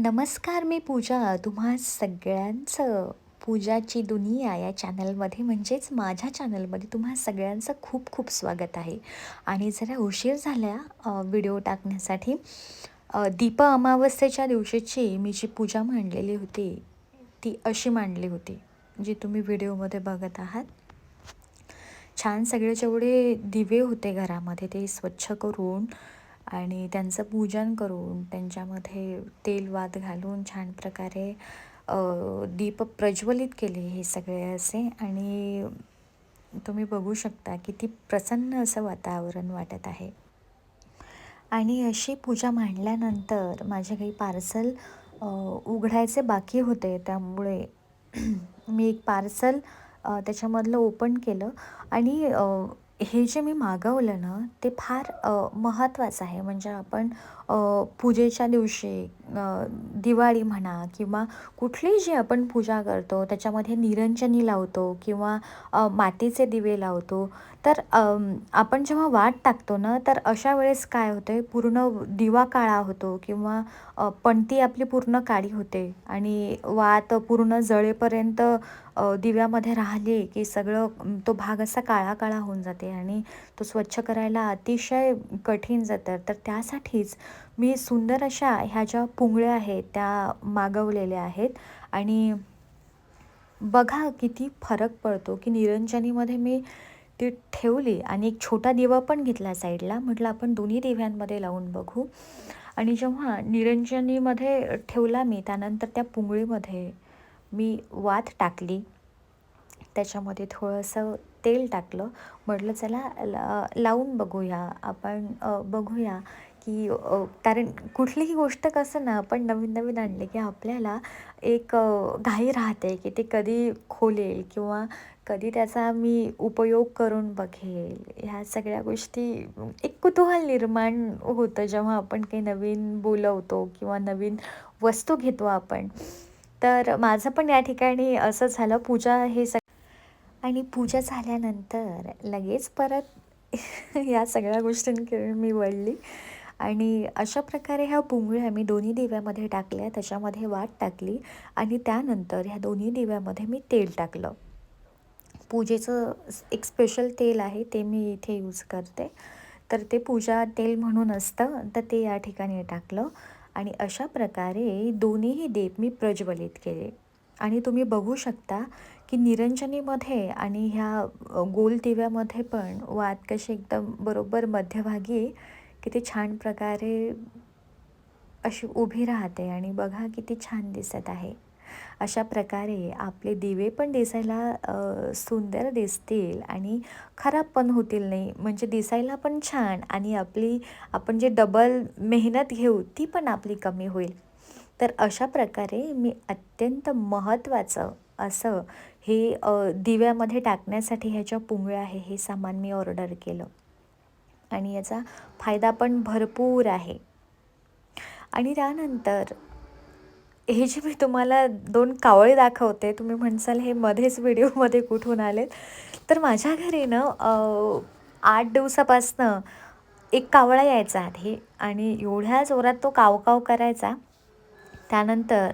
नमस्कार, मी पूजा. तुम्हा सगळ्यांचं पूजाची दुनिया या चॅनलमध्ये म्हणजेच माझ्या चॅनलमध्ये तुम्हा सगळ्यांचं खूप खूप स्वागत आहे. आणि जरा उशीर झाला व्हिडिओ टाकण्यासाठी. दीप अमावस्येच्या दिवशीची मी जी पूजा मांडलेली होती ती अशी मांडली होती, जी तुम्ही व्हिडिओमध्ये बघत आहात. छान सगळे जेवढे दिवे होते घरामध्ये ते स्वच्छ करून आणि त्यांचं पूजन करून त्यांच्यामध्ये तेल वात घालून छान प्रकारे दीप प्रज्वलित केले हे सगळे असे. आणि तुम्ही बघू शकता किती प्रसन्न असं वातावरण वाटत आहे. आणि अशी पूजा मांडल्यानंतर माझे काही पार्सल उघडायचे बाकी होते, त्यामुळे मी एक पार्सल त्याच्यामधलं ओपन केलं. आणि हे जे मी मागवलं ना ते फार महत्त्वाचं आहे. म्हणजे आपण पूजेच्या दिवशी दिवाळी म्हणा किंवा कुठलीही जी आपण पूजा करतो त्याच्यामध्ये निरंजनी लावतो किंवा मातीचे दिवे लावतो. तर आपण जेव्हा वात टाकतो ना तर अशा वेळेस काय होते, पूर्ण दिवा काळा होतो किंवा पणती आपली पूर्ण काळी होते आणि वात पूर्ण जळेपर्यंत दिव्यामध्ये राहिली की सगळं तो भाग असा काळा काळा होऊन जाते आणि तो स्वच्छ करायला अतिशय कठीण जातं. तर त्यासाठीच मी सुंदर अशा ह्या ज्या पुंगळ्या आहेत त्या मागवलेल्या आहेत. आणि बघा किती फरक पडतो की निरंजनीमध्ये मी ती ठेवली आणि एक छोटा दिवा पण घेतला साईडला. म्हटलं आपण दोन्ही दिव्यांमध्ये लावून बघू. आणि जेव्हा निरंजनीमध्ये ठेवला मी त्यानंतर त्या पुंगळीमध्ये मी वात टाकली. त्याच्यामध्ये थोडंसं तेल टाकलं. म्हटलं चला लावून बघूया आपण, बघूया की कारण कुठलीही गोष्ट कसं ना आपण नवीन नवीन आणले की आपल्याला एक घाई राहते की ते कधी खोलेल किंवा कधी त्याचा मी उपयोग करून बघेल. ह्या सगळ्या गोष्टी एक कुतूहल निर्माण होतं जेव्हा आपण काही नवीन बोलवतो किंवा नवीन वस्तू घेतो आपण. तर माझं पण या ठिकाणी असं झालं. पूजा हे आणि पूजा झाल्यानंतर लगेच परत या सगळ्या गोष्टींकडे मी वळली. आणि अशा प्रकारे ह्या पुंगळ्या मी दोन्ही दिव्यामध्ये टाकल्या, त्याच्यामध्ये वात टाकली आणि त्यानंतर ह्या दोन्ही दिव्यामध्ये मी तेल टाकलं. पूजेचं एक स्पेशल तेल आहे ते मी इथे यूज करते. तर ते पूजा तेल म्हणून असतं, तर ते या ठिकाणी टाकलं. आणि अशा प्रकारे दोन्हीही दीप मी प्रज्वलित केले. आणि तुम्ही बघू शकता की निरंजनीमध्ये आणि ह्या गोल दिव्यामध्ये पण वात कशी एकदम बरोबर मध्यभागी किती छान प्रकारे अशी उभी राहते आणि बघा किती छान दिसत आहे. अशा प्रकारे आपले दिवे पण दिसायला सुंदर दिसतील आणि खराब पण होतील नाही, म्हणजे दिसायला पण छान आणि आपण जे डबल मेहनत घेऊ ती पण आपली कमी होईल. तर अशा प्रकारे मी अत्यंत महत्त्वाचं असं हे दिव्यामध्ये टाकण्यासाठी ह्याच्या पुंगळ्या आहे हे सामान मी ऑर्डर केलं. आणि याचा फायदा पण भरपूर आहे. आणि त्यानंतर हे जे मी तुम्हाला 2 कावळे दाखवते, तुम्ही म्हणसाल हे मध्येच व्हिडिओमध्ये कुठून आलेत. तर माझ्या घरी ना 8 दिवसापासनं एक कावळा यायचा आधी आणि एवढ्या जोरात तो काव करायचा. त्यानंतर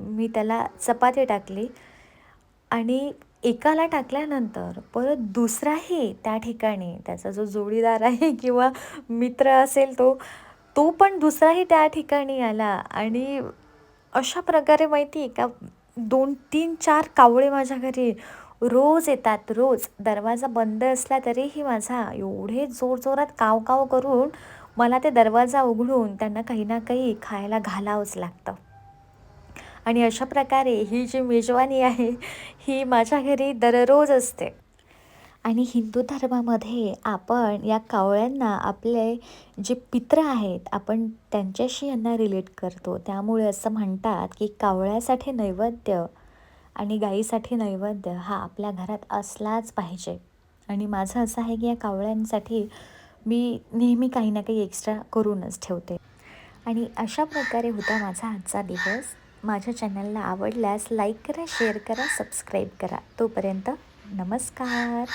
मी त्याला चपाती टाकली आणि एकाला टाकल्यानंतर परत दुसराही त्या ठिकाणी त्याचा जो जोडीदार आहे किंवा मित्र असेल तो पण दुसराही त्या ठिकाणी आला. आणि अशा प्रकारे माहिती आहे का 2, 3, 4 कावळे माझ्या घरी रोज येतात. रोज दरवाजा बंद असला तरीही माझा एवढे जोरजोरात काव करून मला ते दरवाजा उघडून त्यांना काही ना काही खायला घालावंच लागतं. आणि अशा प्रकारे ही जी मेजवानी आहे ही माझ्या घरी दररोज असते. आणि हिंदू धर्मामध्ये आपण या कावळ्यांना आपले जे पित्र आहेत आपण त्यांच्याशी यांना रिलेट करतो. त्यामुळे असं म्हणतात की कावळ्यासाठी नैवेद्य आणि गाईसाठी नैवेद्य हा आपल्या घरात असलाच पाहिजे. आणि माझं असं आहे की या कावळ्यांसाठी मी नेहमी काही ना काही एक्स्ट्रा करूनच ठेवते. आणि अशा प्रकारे होता माझा आजचा दिवस. माझ्या चॅनलला आवडल्यास लाईक करा, शेअर करा, सबस्क्राईब करा. तोपर्यंत नमस्कार.